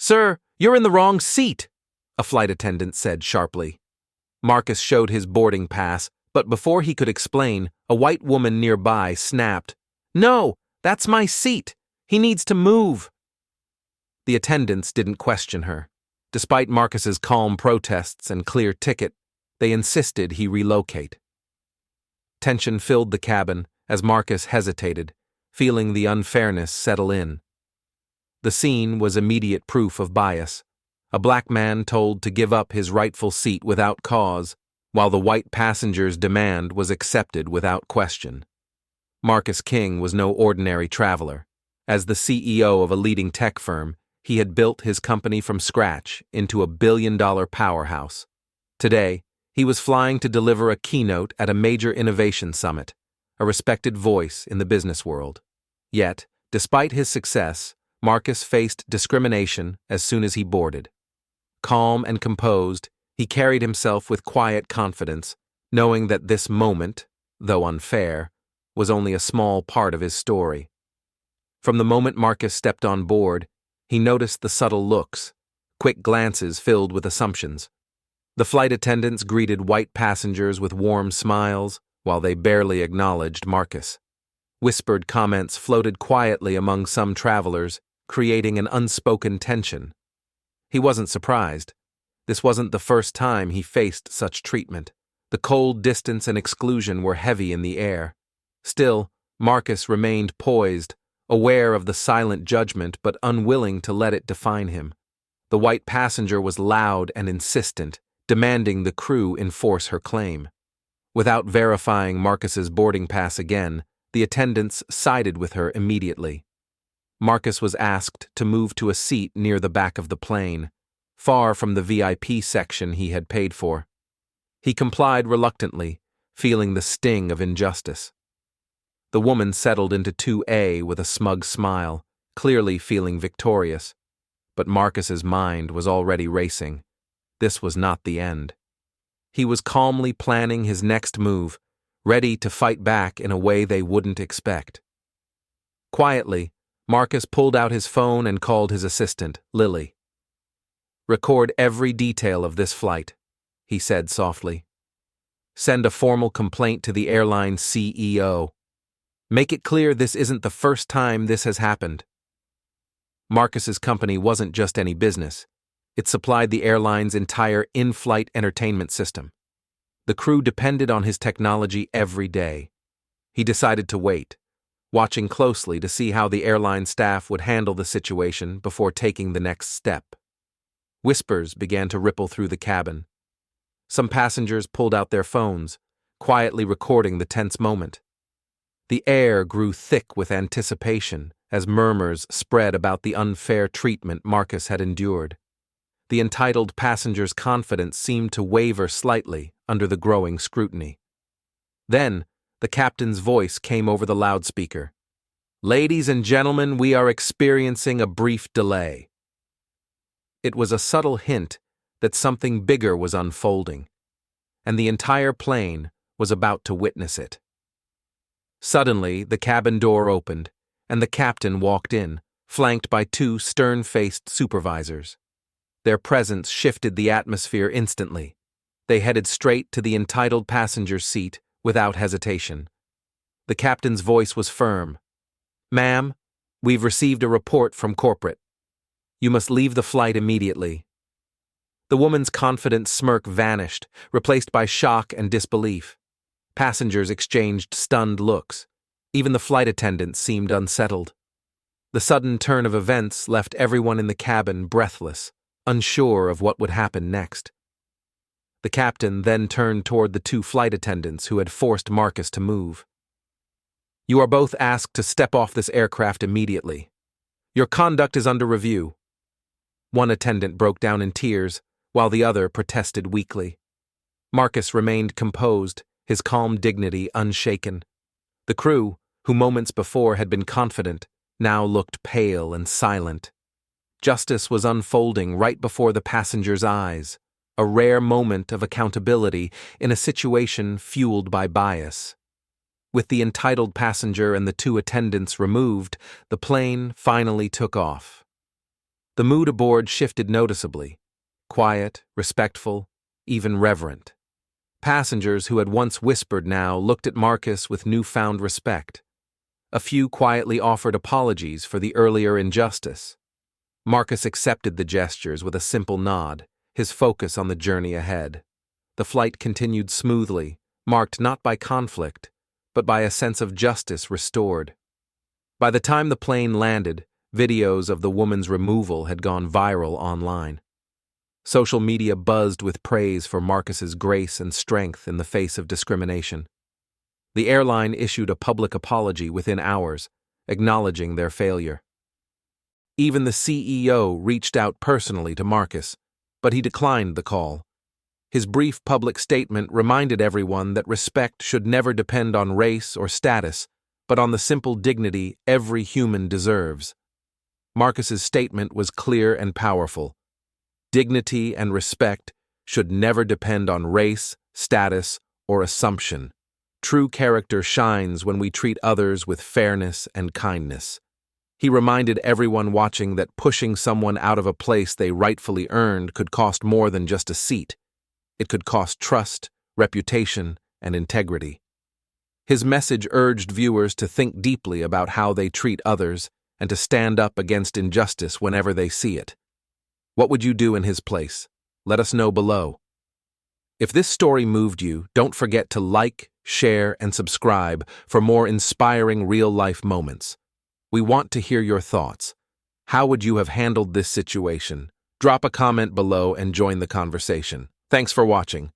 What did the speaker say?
"Sir, you're in the wrong seat," a flight attendant said sharply. Marcus showed his boarding pass, but before he could explain, a white woman nearby snapped, "No, that's my seat. He needs to move." The attendants didn't question her. Despite Marcus's calm protests and clear ticket, they insisted he relocate. Tension filled the cabin as Marcus hesitated, feeling the unfairness settle in. The scene was immediate proof of bias. A black man told to give up his rightful seat without cause, while the white passenger's demand was accepted without question. Marcus King was no ordinary traveler. As the CEO of a leading tech firm, he had built his company from scratch into a billion-dollar powerhouse. Today, he was flying to deliver a keynote at a major innovation summit, a respected voice in the business world. Yet, despite his success, Marcus faced discrimination as soon as he boarded. Calm and composed, he carried himself with quiet confidence, knowing that this moment, though unfair, was only a small part of his story. From the moment Marcus stepped on board, he noticed the subtle looks, quick glances filled with assumptions. The flight attendants greeted white passengers with warm smiles, while they barely acknowledged Marcus. Whispered comments floated quietly among some travelers, creating an unspoken tension. He wasn't surprised. This wasn't the first time he faced such treatment. The cold distance and exclusion were heavy in the air. Still, Marcus remained poised, aware of the silent judgment but unwilling to let it define him. The white passenger was loud and insistent, demanding the crew enforce her claim. Without verifying Marcus's boarding pass again, the attendants sided with her immediately. Marcus was asked to move to a seat near the back of the plane, far from the VIP section he had paid for. He complied reluctantly, feeling the sting of injustice. The woman settled into 2A with a smug smile, clearly feeling victorious. But Marcus's mind was already racing. This was not the end. He was calmly planning his next move, ready to fight back in a way they wouldn't expect. Quietly, Marcus pulled out his phone and called his assistant, Lily. "Record every detail of this flight," he said softly. "Send a formal complaint to the airline's CEO. Make it clear this isn't the first time this has happened." Marcus's company wasn't just any business. It supplied the airline's entire in-flight entertainment system. The crew depended on his technology every day. He decided to wait, watching closely to see how the airline staff would handle the situation before taking the next step. Whispers began to ripple through the cabin. Some passengers pulled out their phones, quietly recording the tense moment. The air grew thick with anticipation as murmurs spread about the unfair treatment Marcus had endured. The entitled passenger's confidence seemed to waver slightly under the growing scrutiny. Then, the captain's voice came over the loudspeaker. "Ladies and gentlemen, we are experiencing a brief delay." It was a subtle hint that something bigger was unfolding, and the entire plane was about to witness it. Suddenly, the cabin door opened, and the captain walked in, flanked by two stern-faced supervisors. Their presence shifted the atmosphere instantly. They headed straight to the entitled passenger's seat without hesitation. The captain's voice was firm. "Ma'am, we've received a report from corporate. You must leave the flight immediately." The woman's confident smirk vanished, replaced by shock and disbelief. Passengers exchanged stunned looks. Even the flight attendants seemed unsettled. The sudden turn of events left everyone in the cabin breathless, unsure of what would happen next. The captain then turned toward the two flight attendants who had forced Marcus to move. "You are both asked to step off this aircraft immediately. Your conduct is under review." One attendant broke down in tears, while the other protested weakly. Marcus remained composed, his calm dignity unshaken. The crew, who moments before had been confident, now looked pale and silent. Justice was unfolding right before the passengers' eyes, a rare moment of accountability in a situation fueled by bias. With the entitled passenger and the two attendants removed, the plane finally took off. The mood aboard shifted noticeably. Quiet, respectful, even reverent. Passengers who had once whispered now looked at Marcus with newfound respect. A few quietly offered apologies for the earlier injustice. Marcus accepted the gestures with a simple nod, his focus on the journey ahead. The flight continued smoothly, marked not by conflict, but by a sense of justice restored. By the time the plane landed, videos of the woman's removal had gone viral online. Social media buzzed with praise for Marcus's grace and strength in the face of discrimination. The airline issued a public apology within hours, acknowledging their failure. Even the CEO reached out personally to Marcus, but he declined the call. His brief public statement reminded everyone that respect should never depend on race or status, but on the simple dignity every human deserves. Marcus's statement was clear and powerful. Dignity and respect should never depend on race, status, or assumption. True character shines when we treat others with fairness and kindness. He reminded everyone watching that pushing someone out of a place they rightfully earned could cost more than just a seat. It could cost trust, reputation, and integrity. His message urged viewers to think deeply about how they treat others and to stand up against injustice whenever they see it. What would you do in his place? Let us know below. If this story moved you, don't forget to like, share, and subscribe for more inspiring real-life moments. We want to hear your thoughts. How would you have handled this situation? Drop a comment below and join the conversation. Thanks for watching.